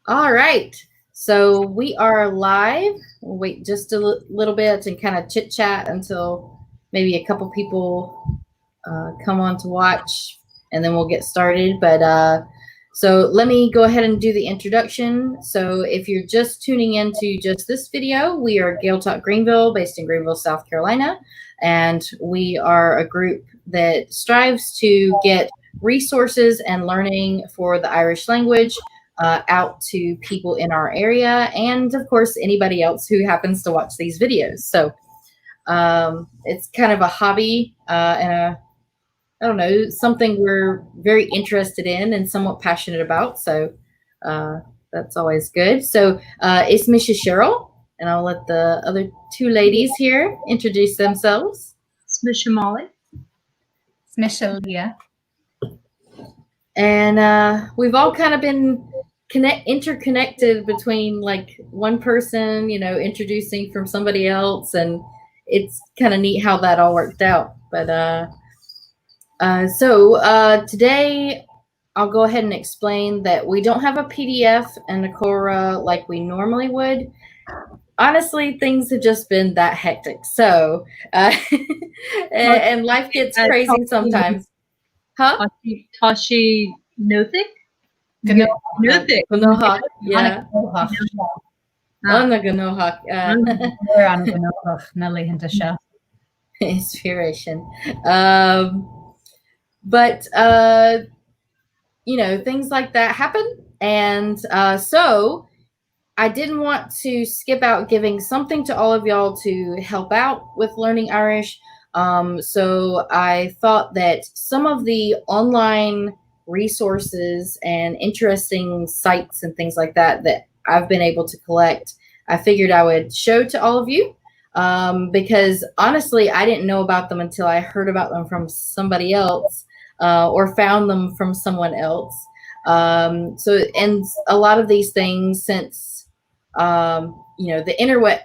All right. So we are live. We'll wait just a little bit and kind of chit chat until maybe a couple people come on to watch, and then we'll get started. So let me go ahead and do the introduction. So if you're just tuning into just this video, we are Gaeltacht Greenville, based in Greenville, South Carolina. And we are a group that strives to get resources and learning for the Irish language out to people in our area, and of course anybody else who happens to watch these videos. So it's kind of a hobby and I don't know, something we're very interested in and somewhat passionate about. So that's always good. So it's Mrs. Cheryl, and I'll let the other two ladies here introduce themselves. It's Misha Molly. It's Misha Leah. And we've all kind of been interconnected between like one person, you know, introducing from somebody else, and it's kind of neat how that all worked out. But today I'll go ahead and explain that we don't have a PDF and a Quora like we normally would. Honestly, things have just been that hectic. So and life gets crazy sometimes. Huh? Tashi Nothik? Nothik. Ganohak. Yeah. Anna Ganohak. Inspiration. But you know, things like that happen. And so I didn't want to skip out giving something to all of y'all to help out with learning Irish. So I thought that some of the online resources and interesting sites and things like that I've been able to collect, I figured I would show to all of you. Because honestly, I didn't know about them until I heard about them from somebody else or found them from someone else. And a lot of these things, since you know, the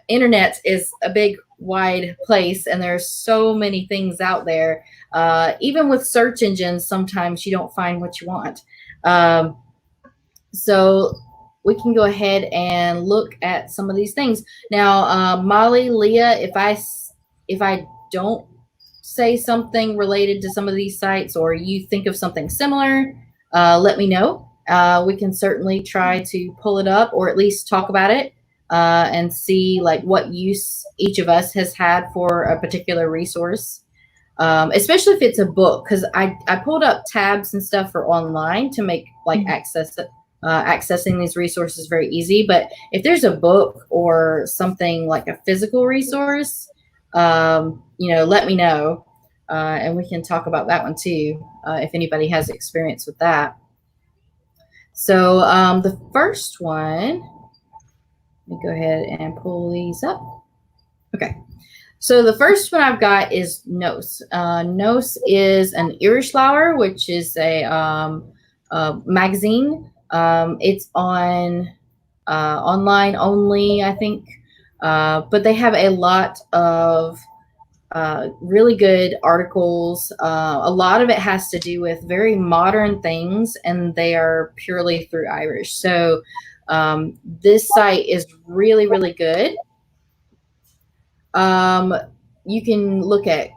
internet is a big, wide place, and there's so many things out there. Even with search engines, sometimes you don't find what you want. So we can go ahead and look at some of these things. Now, Molly, Leah, if I don't say something related to some of these sites, or you think of something similar, let me know. We can certainly try to pull it up, or at least talk about it and see like what use each of us has had for a particular resource. Especially if it's a book, because I pulled up tabs and stuff for online to make like accessing these resources very easy. But if there's a book or something like a physical resource, you know, let me know, and we can talk about that one too, if anybody has experience with that. So the first one, let me go ahead and pull these up. Okay. So the first one I've got is Nos. Nos is an Irish Flower, which is a magazine. It's on online only, I think, but they have a lot of really good articles. A lot of it has to do with very modern things, and they are purely through Irish. So this site is really, really good. You can look at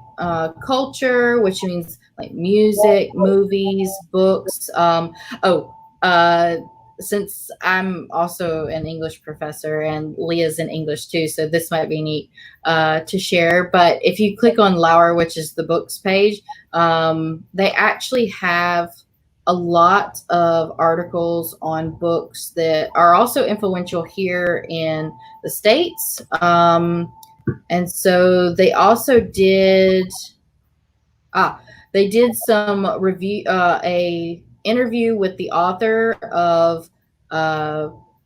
culture, which means like music, movies, books. Since I'm also an English professor, and Leah's in English too, so this might be neat to share. But if you click on Lauer, which is the books page, they actually have a lot of articles on books that are also influential here in the States. And so they also did some review, a interview with the author of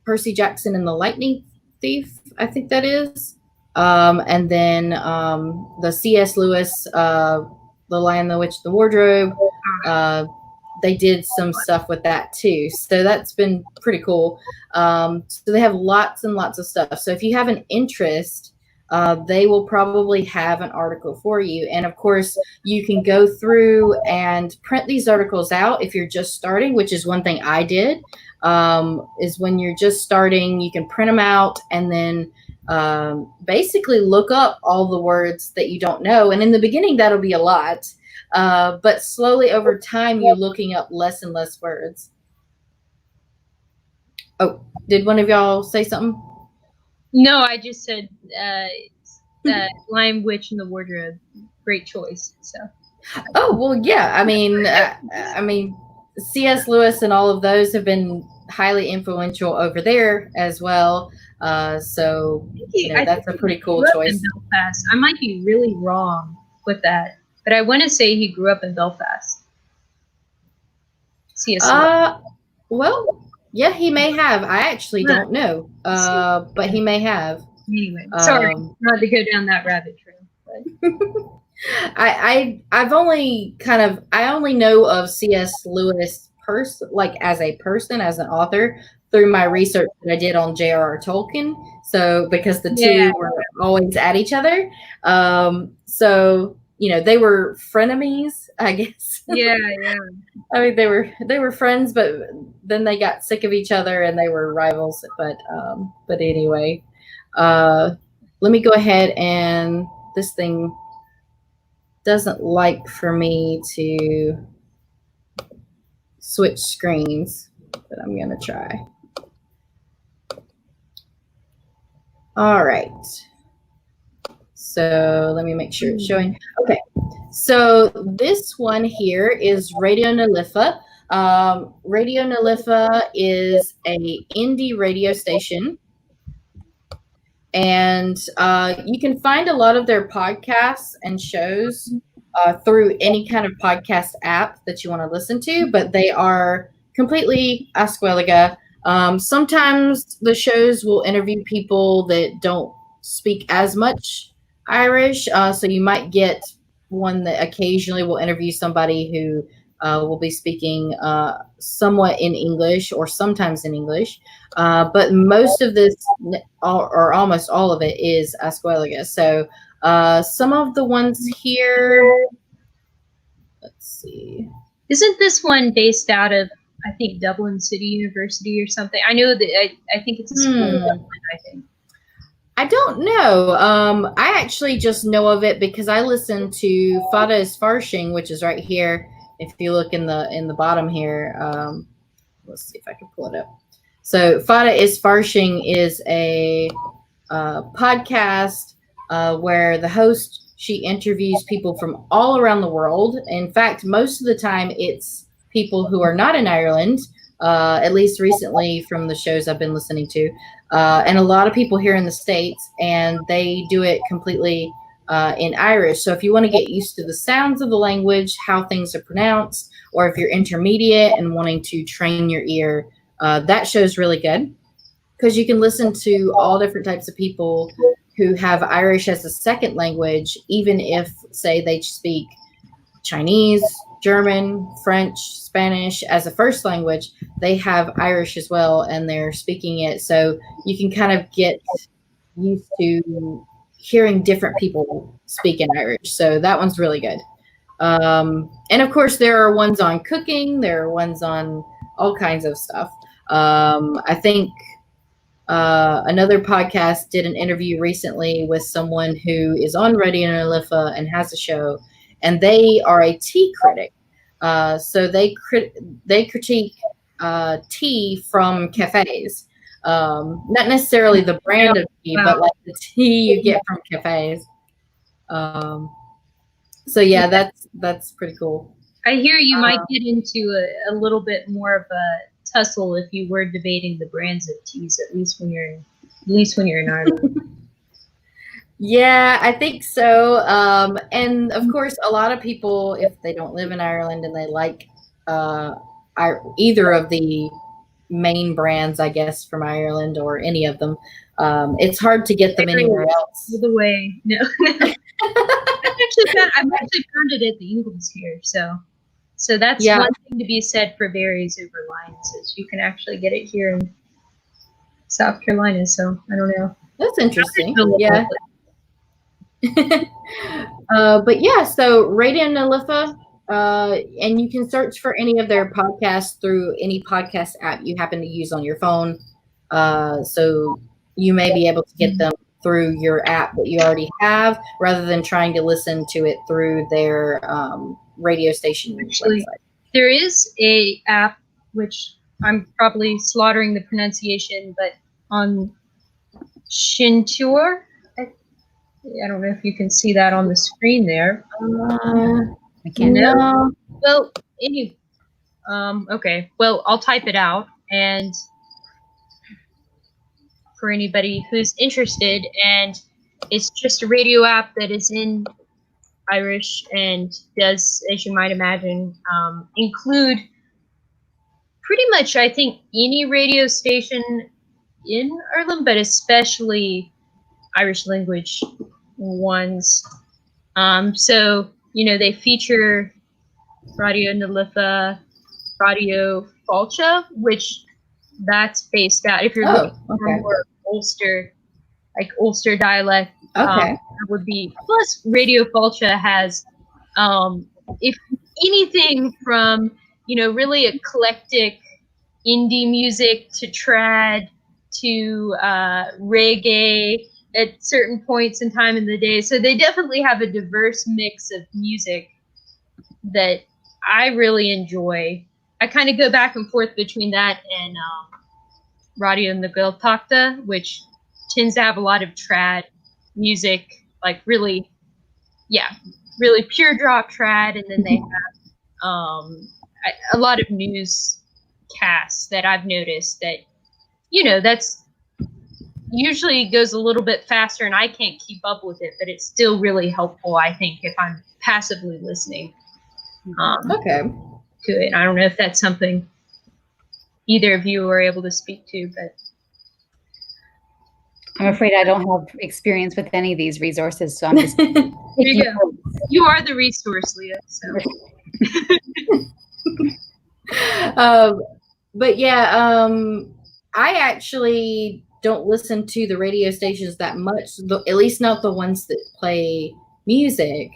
Percy Jackson and the Lightning Thief, I think that is. And then the C.S. Lewis, The Lion, the Witch, the Wardrobe. They did some stuff with that too. So that's been pretty cool. So they have lots and lots of stuff. So if you have an interest they will probably have an article for you. And of course, you can go through and print these articles out if you're just starting, which is one thing I did, is when you're just starting, you can print them out and then basically look up all the words that you don't know. And in the beginning, that'll be a lot. But slowly over time, you're looking up less and less words. Oh, did one of y'all say something? No, I just said Lime Witch in the Wardrobe. Great choice. So. Oh, well, yeah. I mean, C.S. Lewis and all of those have been highly influential over there as well. So that's a pretty cool choice. In Belfast. I might be really wrong with that, but I want to say he grew up in Belfast. C.S. Lewis. Well, yeah, he may have. I actually don't know, but he may have. Anyway, sorry not to go down that rabbit trail. But. I only know of C.S. Lewis as a person, as an author, through my research that I did on J.R.R. Tolkien. So because the two were always at each other, so they were frenemies, I guess. Yeah. I mean, they were friends, but then they got sick of each other and they were rivals. But anyway, let me go ahead, and this thing doesn't like for me to switch screens, but I'm gonna try. All right. So let me make sure it's showing. Okay. So this one here is Radio Nalifa. Radio Nalifa is a indie radio station. And you can find a lot of their podcasts and shows through any kind of podcast app that you want to listen to, but they are completely Gaeilge. Sometimes the shows will interview people that don't speak as much Irish, so you might get one that occasionally will interview somebody who will be speaking somewhat in English or sometimes in English. But most of this, or almost all of it, is Gaeilge. So some of the ones here, let's see. Isn't this one based out of, I think, Dublin City University or something? I know that I think it's a school in Dublin, I think. I don't know. I actually just know of it because I listen to Fada is Farshing, which is right here. If you look in the bottom here, let's see if I can pull it up. So Fada is Farshing is a podcast where the host, she interviews people from all around the world. In fact, most of the time it's people who are not in Ireland, at least recently from the shows I've been listening to, and a lot of people here in the States, and they do it completely in Irish. So if you want to get used to the sounds of the language, how things are pronounced, or if you're intermediate and wanting to train your ear, that show's really good because you can listen to all different types of people who have Irish as a second language, even if, say, they speak Chinese, German, French, Spanish as a first language, they have Irish as well, and they're speaking it. So you can kind of get used to hearing different people speak in Irish. So that one's really good. And of course, there are ones on cooking. There are ones on all kinds of stuff. I think another podcast did an interview recently with someone who is on Radio Nalifa and has a show, and they are a tea critic. So they critique tea from cafes. Not necessarily the brand of tea, but like the tea you get from cafes. So yeah, that's pretty cool. I hear you might get into a little bit more of a tussle if you were debating the brands of teas, at least when you're in Ireland. Yeah, I think so. And of course, a lot of people, if they don't live in Ireland and they like either of the main brands, I guess, from Ireland or any of them, it's hard to get them anywhere else. The way, no. I've actually found it at the Ingles here, so that's one thing to be said for berries over limes is you can actually get it here in South Carolina. So I don't know. That's interesting. Yeah. But yeah, so Radio Nalifa, and you can search for any of their podcasts through any podcast app you happen to use on your phone. So you may be able to get them through your app that you already have, rather than trying to listen to it through their radio station Actually, website. there is a app which I'm probably slaughtering the pronunciation, but on Shintour. I don't know if you can see that on the screen there. I can't. No. Well, okay. Well, I'll type it out, and for anybody who's interested, and it's just a radio app that is in Irish and does, as you might imagine, include pretty much, I think, any radio station in Ireland, but especially Irish language ones. So, they feature Radio Nalifa, Radio Falcha, which that's based out, if you're looking for more Ulster, like Ulster dialect, that would be, plus Radio Falcha has, if anything from, really eclectic indie music to trad to reggae at certain points in time in the day. So they definitely have a diverse mix of music that I really enjoy. I kind of go back and forth between that and Radio and the Gaeltacht, which tends to have a lot of trad music, like really pure drop trad, and then they have a lot of newscasts that I've noticed that, that's usually goes a little bit faster and I can't keep up with it, but it's still really helpful, I think, if I'm passively listening to it. I don't know if that's something either of you are able to speak to, but I'm afraid I don't have experience with any of these resources, so I'm just you are the resource, Leah. So. But yeah, I actually don't listen to the radio stations that much, at least not the ones that play music.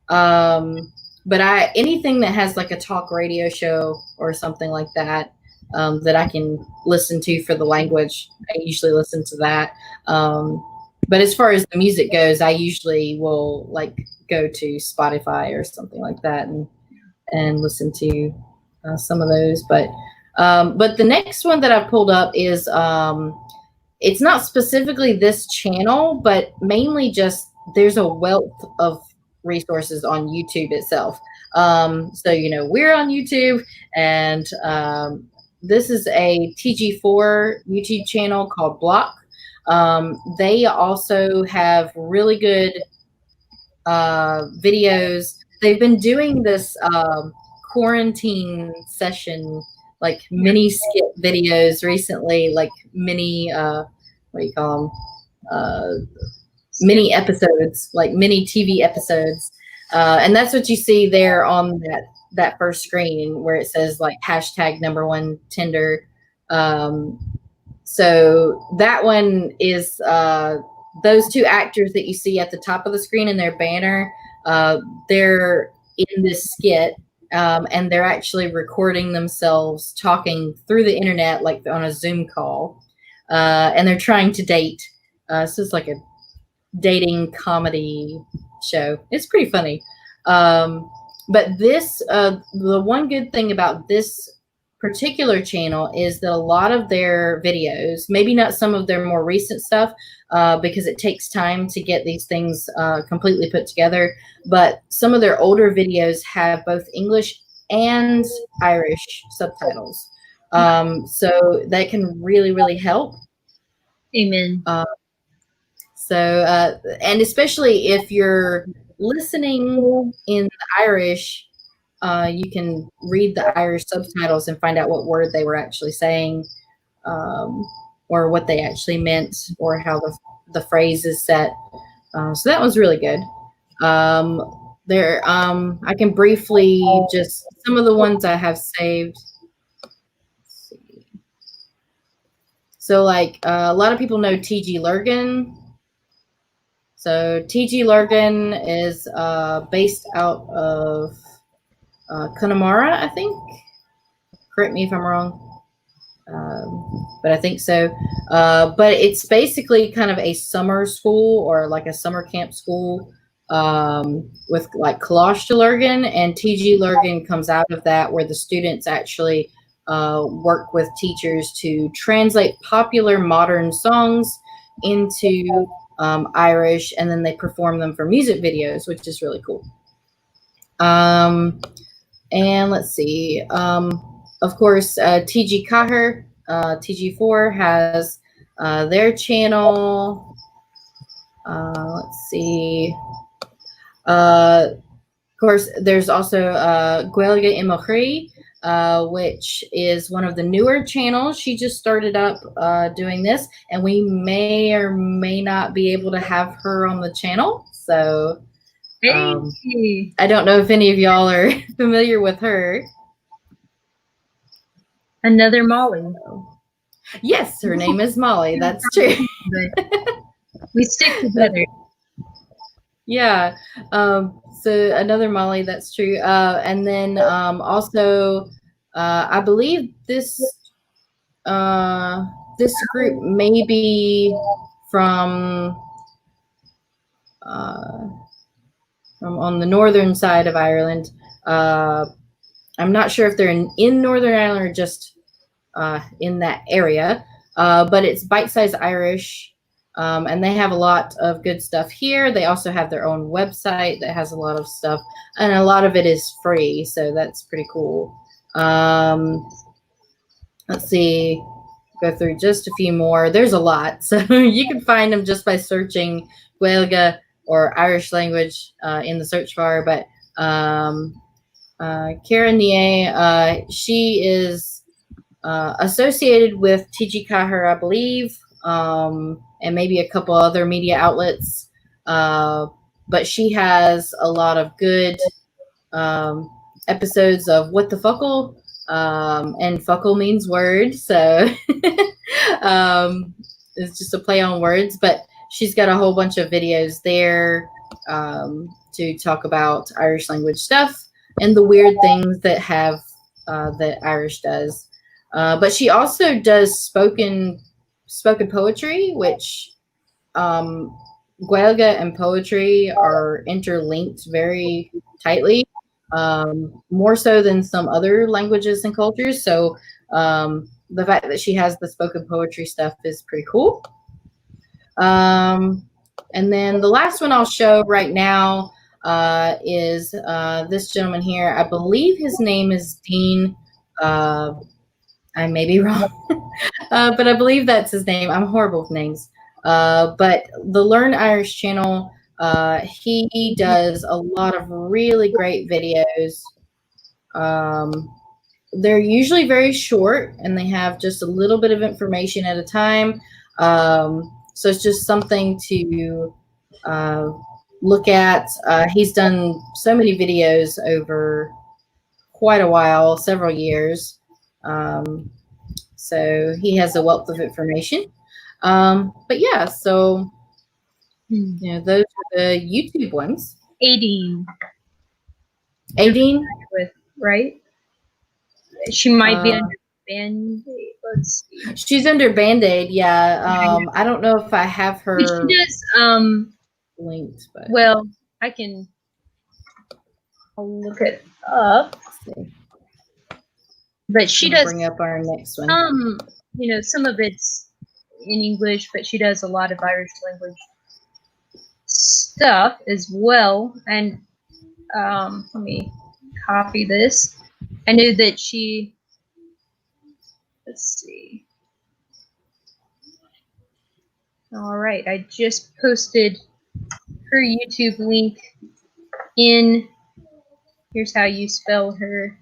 But anything that has like a talk radio show or something like that, that I can listen to for the language, I usually listen to that. But as far as the music goes, I usually will like go to Spotify or something like that and listen to some of those. But the next one that I pulled up is it's not specifically this channel, but mainly just there's a wealth of resources on YouTube itself. So we're on YouTube, and this is a TG4 YouTube channel called Block. They also have really good videos. They've been doing this quarantine session, like mini skit videos recently, like mini what do you call them, mini episodes, like mini TV episodes, and that's what you see there on that first screen where it says like #1 Tinder. So that one is those two actors that you see at the top of the screen in their banner. They're in this skit, and they're actually recording themselves talking through the internet, like on a Zoom call, and they're trying to date. So it's like a dating comedy show. It's pretty funny. But this, the one good thing about this particular channel is that a lot of their videos, maybe not some of their more recent stuff, because it takes time to get these things completely put together, but some of their older videos have both English and Irish subtitles. So that can really, really help. Amen. And especially if you're listening in Irish, you can read the Irish subtitles and find out what word they were actually saying, or what they actually meant, or how the phrase is set. So that was really good. I can briefly just some of the ones I have saved. Let's see. So like a lot of people know TG Lurgan. So TG Logan is based out of Connemara, I think. Correct me if I'm wrong. But I think so. But it's basically kind of a summer school or like a summer camp school with like Gaeltacht, and TG Lurgan comes out of that, where the students actually work with teachers to translate popular modern songs into Irish, and then they perform them for music videos, which is really cool. And let's see. Of course, TG Caher, TG4 has their channel. Let's see. Of course, there's also Gaeilge Imachri, which is one of the newer channels. She just started up doing this, and we may or may not be able to have her on the channel. So I don't know if any of y'all are familiar with her. Another Molly. Yes, her name is Molly. That's true. We stick together. Yeah. So another Molly, that's true. And then also, I believe this group may be from on the northern side of Ireland. I'm not sure if they're in Northern Ireland or just in that area, but it's Bite Size Irish, and they have a lot of good stuff here. They also have their own website that has a lot of stuff, and a lot of it is free, so that's pretty cool. Let's see, go through just a few more. There's a lot, so you can find them just by searching Gaeilge or Irish language in the search bar. But Karen Nie, she is associated with TG Caher, I believe, and maybe a couple other media outlets. But she has a lot of good episodes of What the Fuckle, and fuckle means word, so it's just a play on words. But she's got a whole bunch of videos there to talk about Irish language stuff and the weird things that have that Irish does. But she also does spoken poetry, which Gaeilge and poetry are interlinked very tightly, more so than some other languages and cultures. So the fact that she has the spoken poetry stuff is pretty cool. And then the last one I'll show right now is this gentleman here. I believe his name is Dean. I may be wrong, but I believe that's his name. I'm horrible with names. But the Learn Irish channel, he does a lot of really great videos. They're usually very short, and they have just a little bit of information at a time. So it's just something to look at. He's done so many videos over quite a while, several years. So he has a wealth of information. But yeah, so those are the YouTube ones. 18. 18? Right? She might be under Band-Aid. Let's see. She's under Band-Aid, yeah. I don't know if I have her she does, linked, but well, I'll look it up. let's see. But she does bring up our next one. Some of it's in English, but she does a lot of Irish language stuff as well. And let me copy this. I knew that she, let's see. All right, I just posted her YouTube link in, here's how you spell her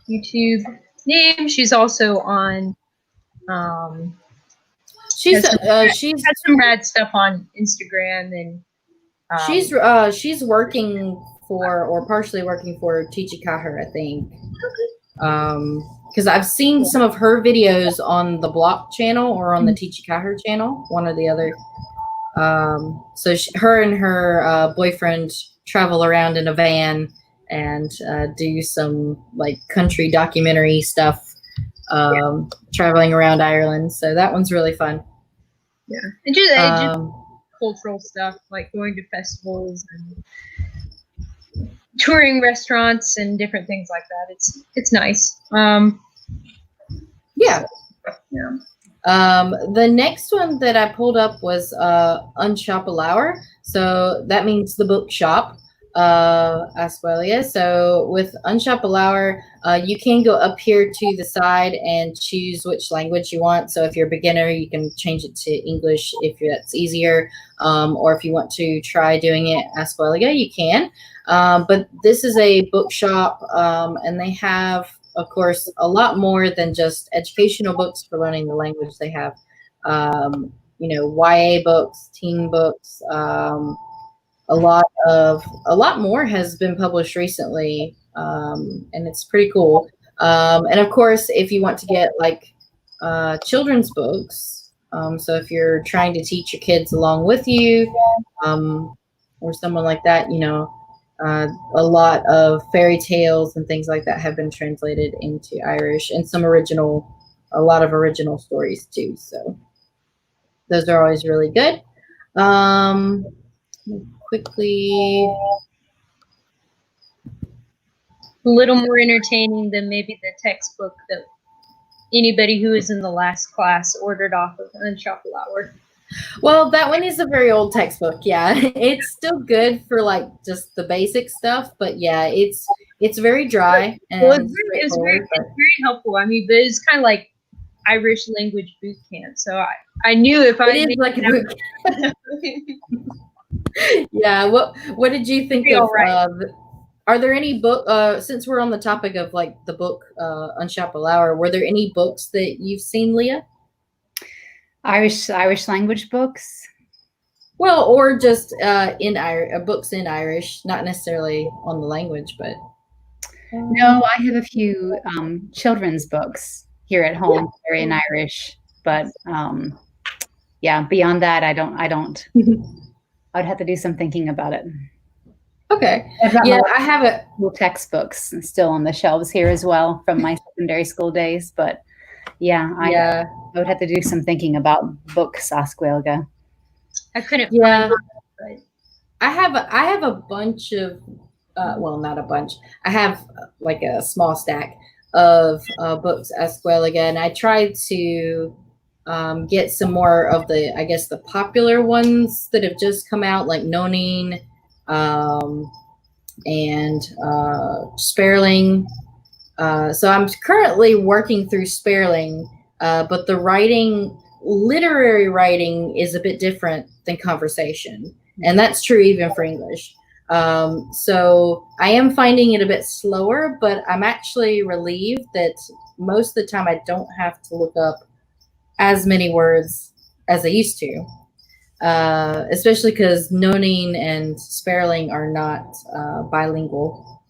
YouTube name. She's also on she's had some rad stuff on Instagram, and she's working for, or partially working for, TG Caher, I think. Because I've seen some of her videos on the Block channel or on the TG Caher channel, one or the other. So her and her boyfriend travel around in a van and do some like country documentary stuff, traveling around Ireland. So that one's really fun. Yeah, and just cultural stuff like going to festivals and touring restaurants and different things like that. It's nice. Yeah. Yeah. The next one that I pulled up was Unshopalauer. So that means the bookshop, Asquelia. So with Unshopalauer, you can go up here to the side and choose which language you want. So if you're a beginner, you can change it to English if that's easier. Or if you want to try doing it Asquelia, you can. But this is a bookshop, and they have, of course, a lot more than just educational books for learning the language. They have, YA books, teen books. A lot more has been published recently, and it's pretty cool. And of course, if you want to get like children's books, so if you're trying to teach your kids along with you, or someone like that, a lot of fairy tales and things like that have been translated into Irish, and a lot of original stories too. So those are always really good. Quickly, A little more entertaining than maybe the textbook that anybody who was in the last class ordered off of Unshopalauer. Well, that one is a very old textbook. Yeah, it's still good for like just the basic stuff, but yeah, it's very dry and it's very helpful. I mean, but it's kind of like Irish language boot camp. So I knew if I it is like a boot camp. Yeah. What did you think of? Right. Are there any book? Since we're on the topic of like the book Unshopalauer, were there any books that you've seen, Leah? Irish language books? Well, or just books in Irish, not necessarily on the language, but. No, I have a few children's books here at home. They're in Irish, but yeah, beyond that, I don't. I'd have to do some thinking about it. Okay. I have it. Textbooks still on the shelves here as well from my secondary school days, but I would have to do some thinking about books, Asquelia. I couldn't. Yeah. But I have a bunch of. Well, not a bunch. I have like a small stack of books, Asquelia, and I tried to get some more of the popular ones that have just come out, like Nonine and Sperling. So I'm currently working through Sperling, but the literary writing is a bit different than conversation, and that's true even for English. So I am finding it a bit slower, but I'm actually relieved that most of the time I don't have to look up as many words as I used to, especially because Nonine and Sperling are not bilingual.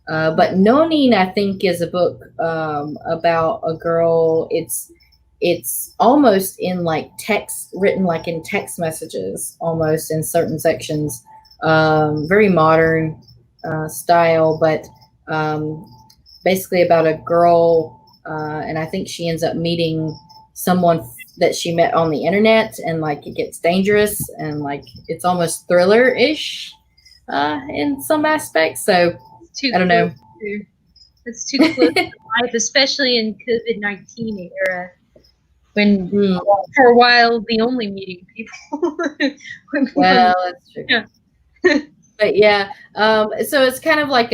But Nonine, I think, is a book about a girl. It's almost in like text, written like in text messages, almost in certain sections. Very modern style, but basically about a girl, and I think she ends up meeting someone that she met on the internet, and like it gets dangerous, and like it's almost thriller-ish in some aspects. So I don't know. It's too close to life, especially in COVID-19 era, when for a while the only meeting people. Well, that's true. Yeah. But yeah, so it's kind of like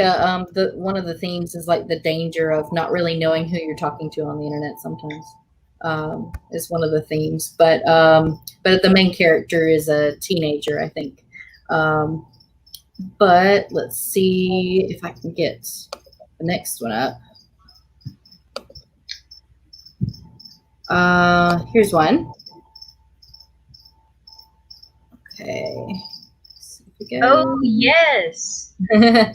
one of the themes is like the danger of not really knowing who you're talking to on the internet sometimes. Is one of the themes, but the main character is a teenager, I think. But let's see if I can get the next one up. Here's one. Okay. Oh yes. I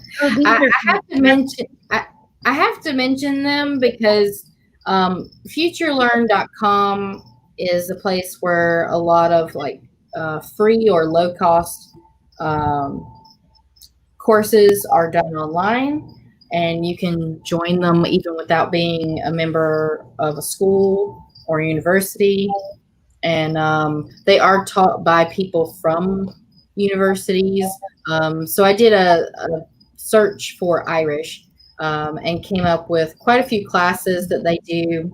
have to mention them because FutureLearn.com is a place where a lot of like free or low cost courses are done online, and you can join them even without being a member of a school or university. And they are taught by people from universities. So I did a search for Irish and came up with quite a few classes that they do.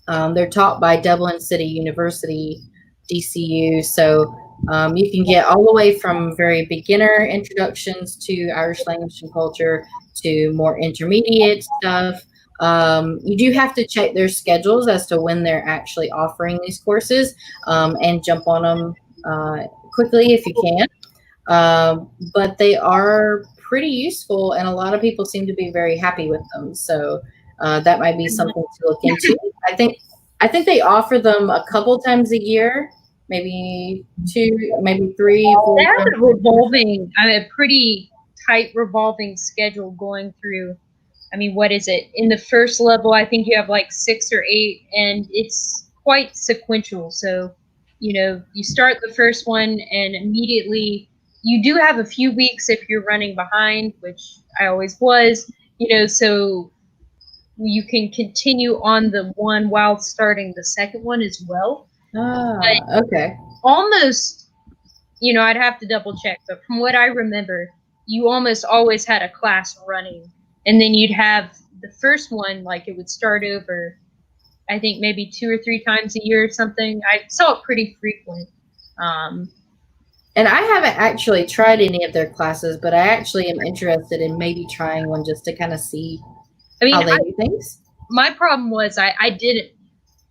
They're taught by Dublin City University, DCU. So you can get all the way from very beginner introductions to Irish language and culture to more intermediate stuff. You do have to check their schedules as to when they're actually offering these courses and jump on them quickly if you can. But they are pretty useful, and a lot of people seem to be very happy with them. So that might be something to look into. I think they offer them a couple times a year, maybe 2, maybe 3, 4. They have a pretty tight revolving schedule going through. I mean, what is it? In the first level, I think you have like 6 or 8, and it's quite sequential. So, you start the first one, and immediately you do have a few weeks if you're running behind, which I always was, so you can continue on the one while starting the second one as well. Okay. Almost, I'd have to double check, but from what I remember, you almost always had a class running, and then you'd have the first one, like it would start over, I think maybe 2 or 3 times a year or something. I saw it pretty frequent. And I haven't actually tried any of their classes, but I actually am interested in maybe trying one just to kind of see how they do things. My problem was I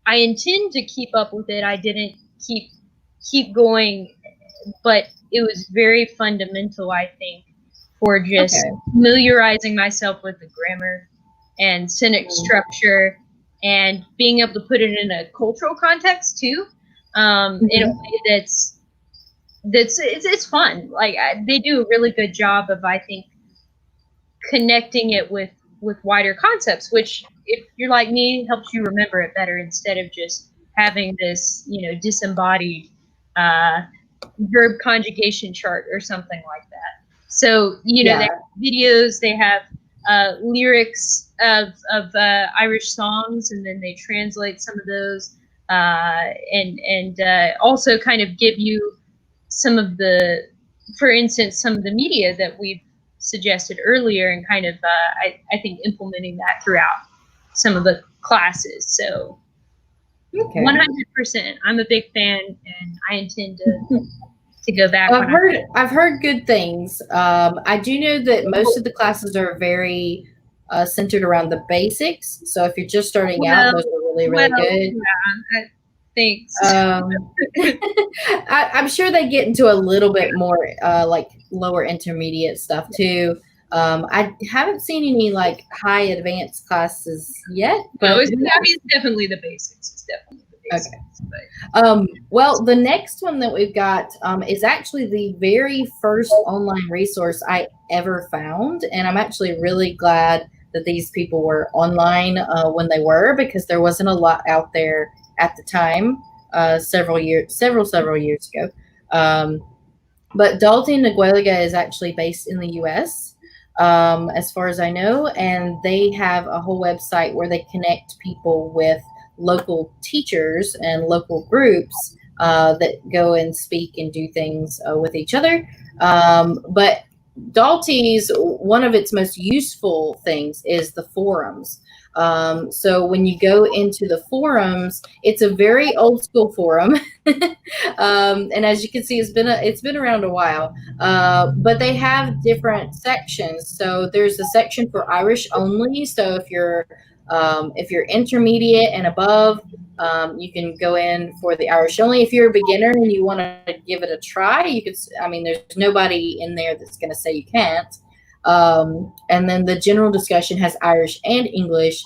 intend to keep up with it. I didn't keep going, but it was very fundamental, I think, for just familiarizing myself with the grammar and sentence structure and being able to put it in a cultural context too, in a way that's it's fun. Like they do a really good job of, I think, connecting it with wider concepts, which, if you're like me, helps you remember it better instead of just having this, disembodied verb conjugation chart or something like that. So, they have videos, they have lyrics of Irish songs, and then they translate some of those, and also kind of give you some of the, for instance, some of the media that we've suggested earlier, and kind of I think implementing that throughout some of the classes. So 100%, I'm a big fan, and I intend to go back. I've heard good things. I do know that most of the classes are very centered around the basics. So if you're just starting out, those are really good. Yeah, thanks. I'm sure they get into a little bit more like lower intermediate stuff too. I haven't seen any like high advanced classes yet. But it's definitely the basics. It's definitely the basics. Okay. Well, the next one that we've got is actually the very first online resource I ever found, and I'm actually really glad that these people were online when they were, because there wasn't a lot out there at the time, several years ago. But Dalton na Gaeilge is actually based in the U.S., as far as I know, and they have a whole website where they connect people with local teachers and local groups that go and speak and do things with each other. But Dalty's, one of its most useful things is the forums. So when you go into the forums, it's a very old school forum. And as you can see, it's been around a while, but they have different sections. So there's a section for Irish only. So if you're intermediate and above, you can go in for the Irish only. If you're a beginner and you want to give it a try, you could. I mean, there's nobody in there that's going to say you can't. And then the general discussion has Irish and English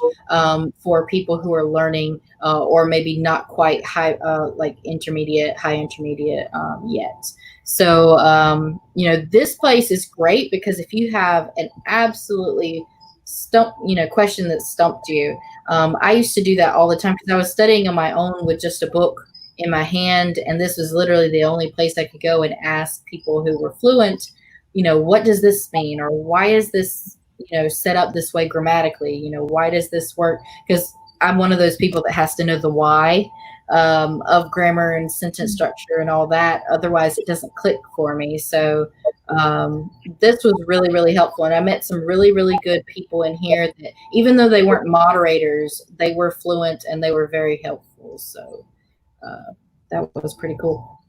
for people who are learning or maybe not quite high, like high intermediate yet. So, this place is great, because if you have an absolutely question that stumped you, I used to do that all the time, because I was studying on my own with just a book in my hand, and this was literally the only place I could go and ask people who were fluent, what does this mean, or why is this, set up this way grammatically? Why does this work? Because I'm one of those people that has to know the why of grammar and sentence structure and all that. Otherwise, it doesn't click for me. So this was really, really helpful. And I met some really, really good people in here that, even though they weren't moderators, they were fluent and they were very helpful. So that was pretty cool.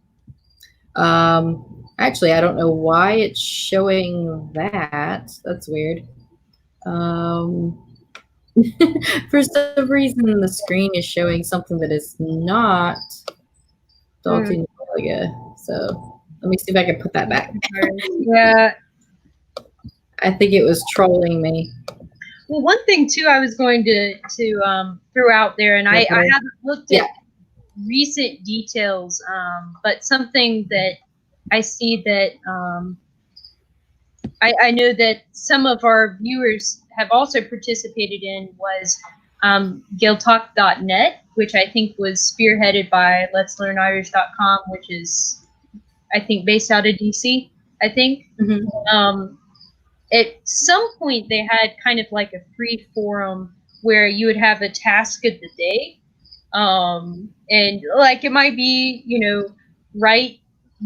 Actually, I don't know why it's showing that. That's weird. For some reason, the screen is showing something that is not Dalton Gaeilge. So let me see if I can put that back. Yeah. I think it was trolling me. Well, one thing too, I was going to throw out there, and I haven't looked at recent details, but something that I see that I know that some of our viewers have also participated in was Gaeltacht.net, which I think was spearheaded by letslearnirish.com, which is, I think, based out of DC, I think. At some point, they had kind of like a free forum where you would have a task of the day. And like it might be,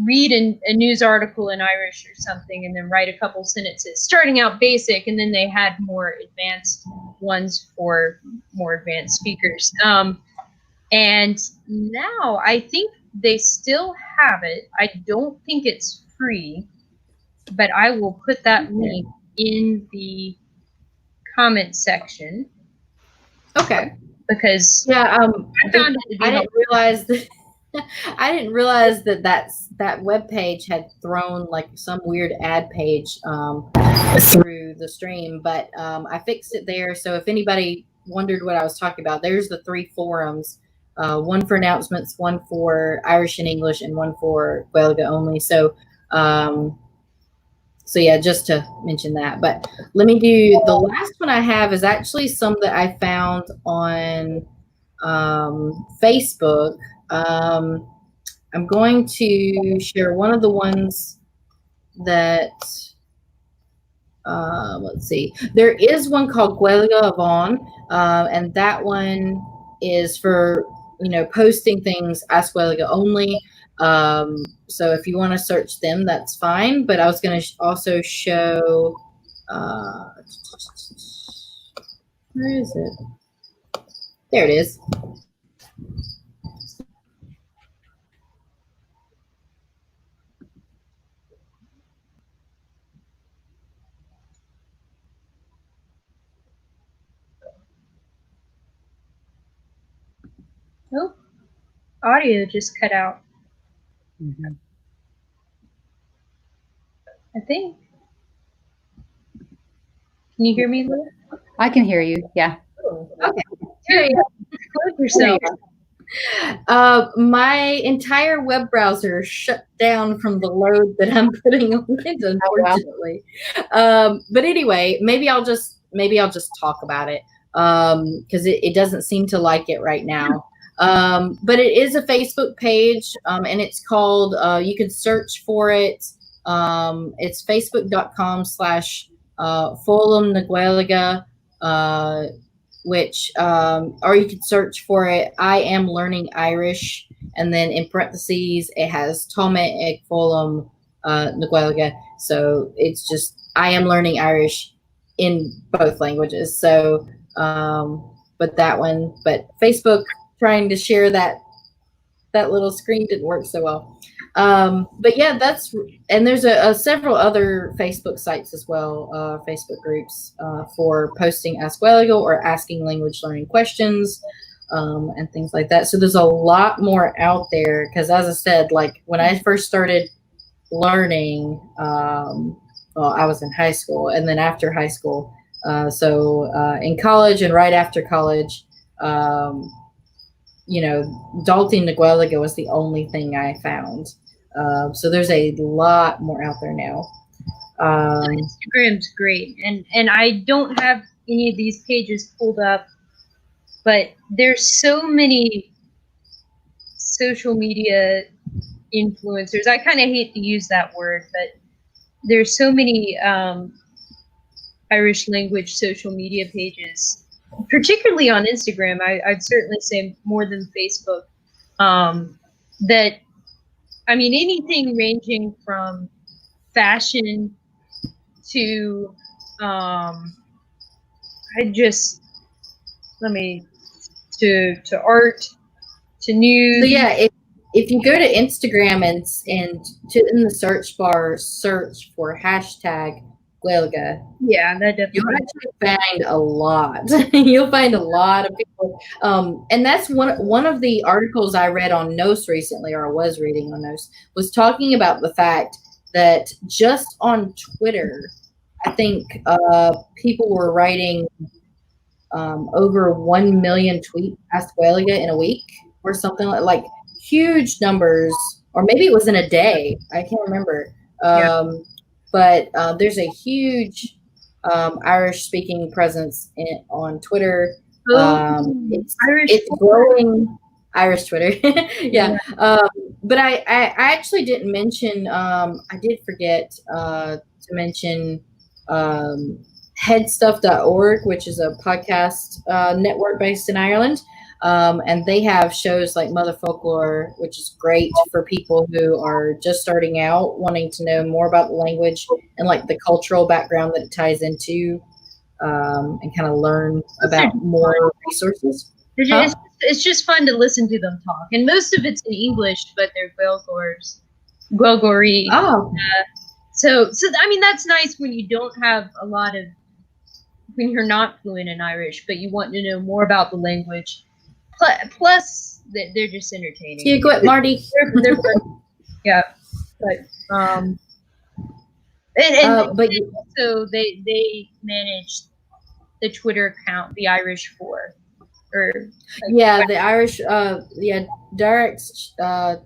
read a news article in Irish or something, and then write a couple sentences, starting out basic, and then they had more advanced ones for more advanced speakers. And now I think they still have it. I don't think it's free, but I will put that link in the comment section. Okay. Because I found it to be I didn't realize that. I didn't realize that web page had thrown like some weird ad page through the stream, but I fixed it there. So if anybody wondered what I was talking about, there's the 3 forums, one for announcements, one for Irish and English, and one for Gaeilge only. So yeah, just to mention that. But let me do the last one I have is actually some that I found on Facebook. I'm going to share one of the ones that, let's see. There is one called Gaeilge Avon, and that one is for, posting things as Gaeilge only. So if you want to search them, that's fine. But I was going to also show, where is it? There it is. Oh, audio just cut out. I think. Can you hear me, Lou? I can hear you. Yeah. Oh, okay. There you go. Close yourself. My entire web browser shut down from the load that I'm putting on it, unfortunately. But anyway, maybe I'll just talk about it because it doesn't seem to like it right now. But it is a Facebook page, and it's called. You can search for it. It's facebook.com/Fólam na Gaeilge, which, or you could search for it. I am learning Irish, and then in parentheses it has Tome ag Fólam na Gaeilge. So it's just I am learning Irish in both languages. So, but Facebook trying to share that little screen didn't work so well. But yeah, and there's several other Facebook sites as well, Facebook groups for posting Ask Gaeilge or asking language learning questions and things like that. So there's a lot more out there because, as I said, like when I first started learning, well, I was in high school, and then after high school, so in college and right after college, Dalton na Gaeilge was the only thing I found. So there's a lot more out there now. Instagram's great, and I don't have any of these pages pulled up, but there's so many social media influencers. I kind of hate to use that word, but there's so many Irish language social media pages, particularly on Instagram. I'd certainly say more than Facebook. That, I mean, anything ranging from fashion to to art to news. So yeah, if you go to Instagram in the search bar search for hashtag Gaeilge, Yeah, that definitely. you'll actually find a lot. You'll find a lot of people, and that's one of the articles I read on Nos recently, or I was reading on Nos, was talking about the fact that just on Twitter, I think people were writing over 1 million tweets Ask Gaeilge in a week or something like huge numbers, or maybe it was in a day. I can't remember. But there's a huge Irish speaking presence on Twitter. It's growing. Irish Twitter. Yeah. But I actually didn't mention, I did forget to mention headstuff.org, which is a podcast network based in Ireland. And they have shows like Mother Folklore, which is great for people who are just starting out, wanting to know more about the language and like the cultural background that it ties into, and kind of learn about more resources. It's just fun to listen to them talk, and most of it's in English, but they're Gaeilge. Oh, so I mean, that's nice when you don't have when you're not fluent in Irish, but you want to know more about the language. Plus, they're just entertaining. You quit, Marty. They're yeah, but so they manage the Twitter account, the Irish for. The Irish Derek's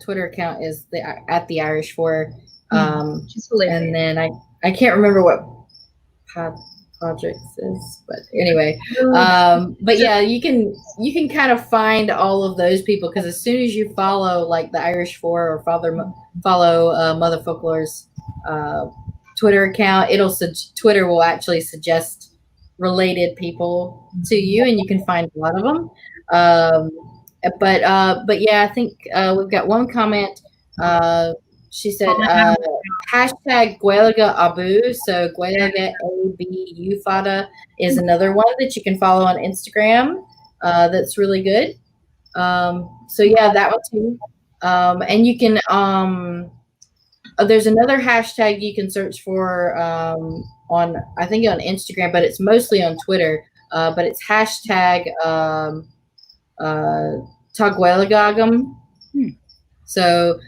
Twitter account is at the Irish for, and then I can't remember what projects is, but anyway, but yeah, you can kind of find all of those people, because as soon as you follow like the Irish for or follow Mother Folklore's Twitter account, Twitter will actually suggest related people to you, and you can find a lot of them. But yeah, I think we've got one comment. She said hashtag Gaeilge Abu. So Gaeilge ABU Fada is another one that you can follow on Instagram. That's really good. So yeah, that one too. And you can there's another hashtag you can search for I think on Instagram, but it's mostly on Twitter. But it's hashtag Tagwelagagam. So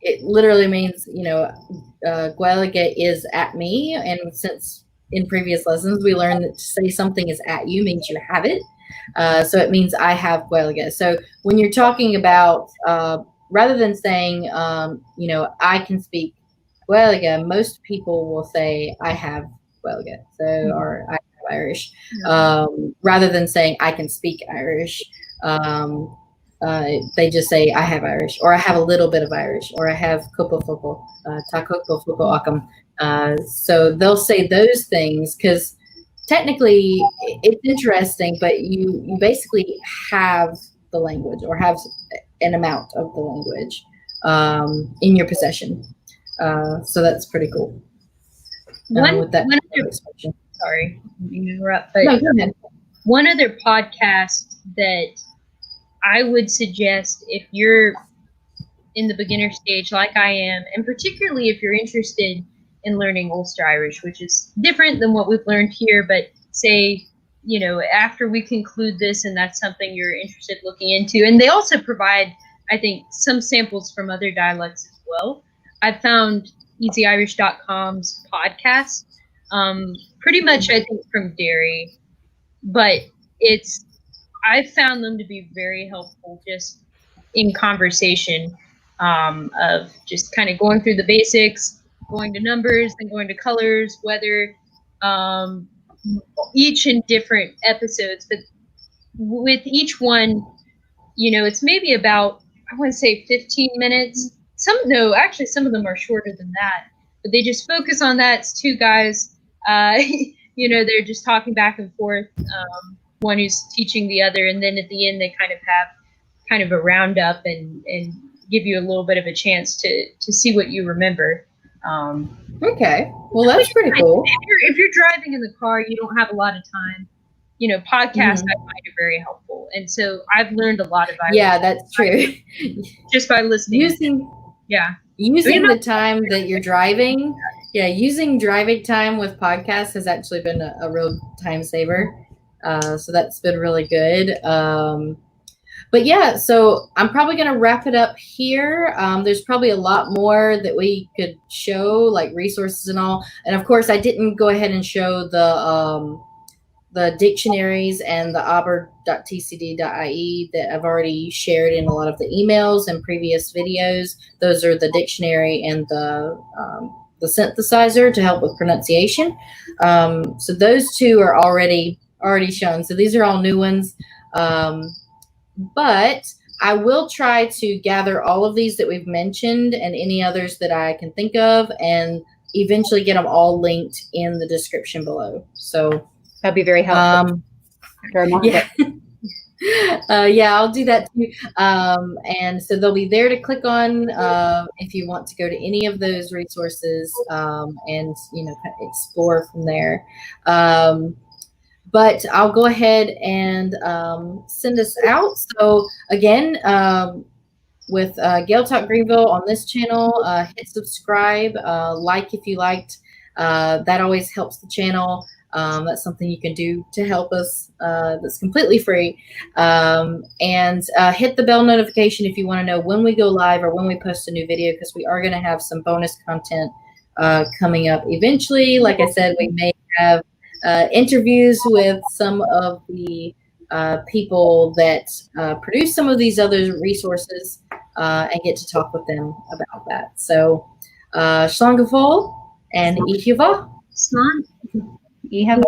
it literally means, Gaeilge is at me. And since in previous lessons we learned that to say something is at you means you have it. So it means I have Gaeilge. So when you're talking about, rather than saying, I can speak Gaeilge, most people will say I have Gaeilge. So, or I have Irish, rather than saying I can speak Irish. They just say I have Irish, or I have a little bit of Irish, or I have Kupafukal, Takukafukal Akam. So they'll say those things because technically it's interesting, but you basically have the language, or have an amount of the language in your possession. So that's pretty cool. Sorry, to interrupt, but no, go ahead. One other podcast that I would suggest if you're in the beginner stage like I am, and particularly if you're interested in learning Ulster Irish, which is different than what we've learned here, but say, after we conclude this and that's something you're interested in looking into. And they also provide, I think, some samples from other dialects as well. I found easyirish.com's podcast, pretty much, I think, from Derry, but I found them to be very helpful just in conversation, of just kind of going through the basics, going to numbers, then going to colors, weather, each in different episodes. But with each one, it's maybe about, I want to say 15 minutes. Actually some of them are shorter than that, but they just focus on that. It's two guys, they're just talking back and forth. One who's teaching the other, and then at the end they kind of have kind of a roundup and give you a little bit of a chance to see what you remember. Okay, well that's pretty cool. If you're driving in the car, you don't have a lot of time. Podcasts I find are very helpful, and so I've learned a lot of Irish. Yeah, that's true. Just by listening. Using the time that you're driving. Yeah, using driving time with podcasts has actually been a real time saver. So that's been really good. But yeah, so I'm probably going to wrap it up here. There's probably a lot more that we could show, like resources and all. And of course, I didn't go ahead and show the dictionaries and the aber.tcd.ie that I've already shared in a lot of the emails and previous videos. Those are the dictionary and the synthesizer to help with pronunciation. So those two are already shown. So these are all new ones. But I will try to gather all of these that we've mentioned and any others that I can think of and eventually get them all linked in the description below. So that'd be very helpful. Yeah. I'll do that too. And so they'll be there to click on if you want to go to any of those resources and explore from there. But I'll go ahead and send us out. So again, with Gaeltacht Greenville on this channel, hit subscribe, like if you liked. That always helps the channel. That's something you can do to help us. That's completely free. And hit the bell notification if you want to know when we go live or when we post a new video, because we are going to have some bonus content coming up eventually. Like I said, we may have interviews with some of the people that produce some of these other resources and get to talk with them about that. So, Slán go fóill and ich va. Slán. You have